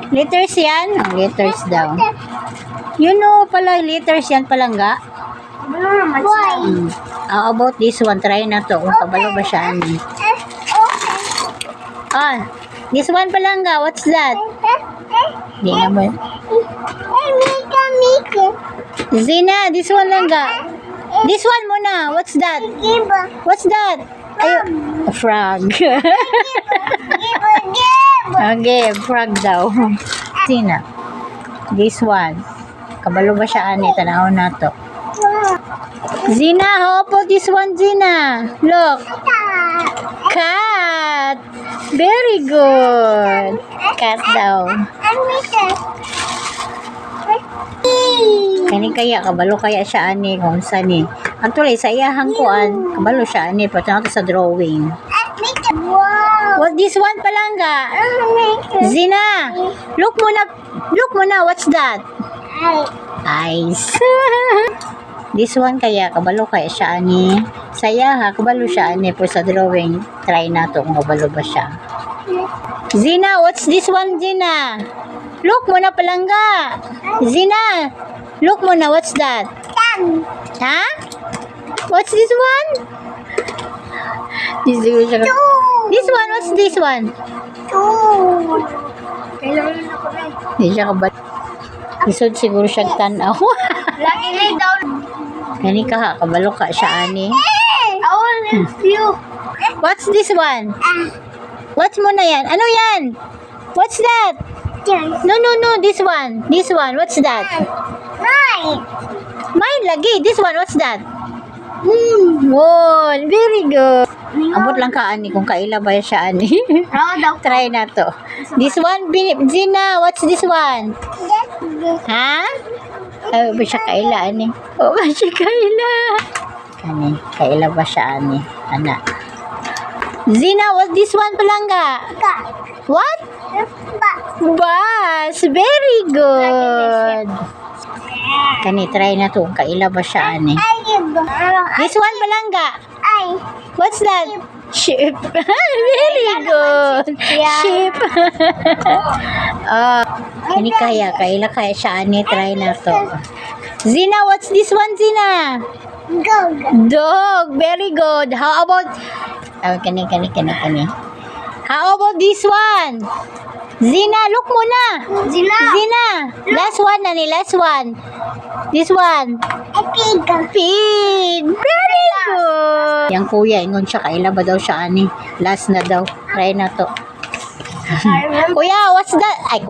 Letters yan? Oh, letters daw. You know pala, letters yan palangga. How about this one? Try na to. Kung kabalo ba siya? Ah, this one palangga. What's that? Hindi naman. Zina, this one langga. This one muna. What's that? What's that? Ayo, a frog. Okay, frog daw. Zina. This one. Kabalo ba siya ani? Tanaw na to. Zina, how about this one, Zina? Look. Cat. Very good. Cat daw. Kani kaya, kabalo kaya siya ani kung saan ni. Actually, sa iyahang kuan, kabalo siya ani, pati nato sa drawing. What this one palangga? Zina, look muna, what's that? Eyes. This one kaya, kabalo kaya siya ani. Sa iyaha, kabalo siya ani, po sa drawing, try nato kung kabalo ba siya. Zina, what's this one, Zina? Look muna palangga. Zina, look muna, what's that? Ha? What's this one? This one, what's this one? Hindi siya kabalo. Isod siguro siya tanaw. Gani ka ha, kabalo ka siya ani. What's this one? What's muna yan? Ano yan? What's that? No, this one. This one, what's that? Mine lagi. This one, what's that? Wow, very good. Abot lang ka ani kung kaila ba siya ani. Try na to. This one, Zina, what's this one? Ha? Ay, ba siya kaila ani? O ba siya kaila? Kani, kaila ba siya ani? Ana. Zina, what's this one palangga? What? Bus. Very good. Kani, try na to. Kaila ba siya ani? This one palangga. What's that? Ship. Very good. Ship. Kani kaya. Kaila kaya siya ani. Try na to. Zina, what's this one, Zina? Dog. Very good. How about... Kani. How about this one? Zina, look muna. Zina. Last one, nani. Last one. This one. Pig. Very good. Yang kuya, ingon siya. Kaila ba daw siya, ani? Last na daw. Try na to. Kuya, what's that? Ay,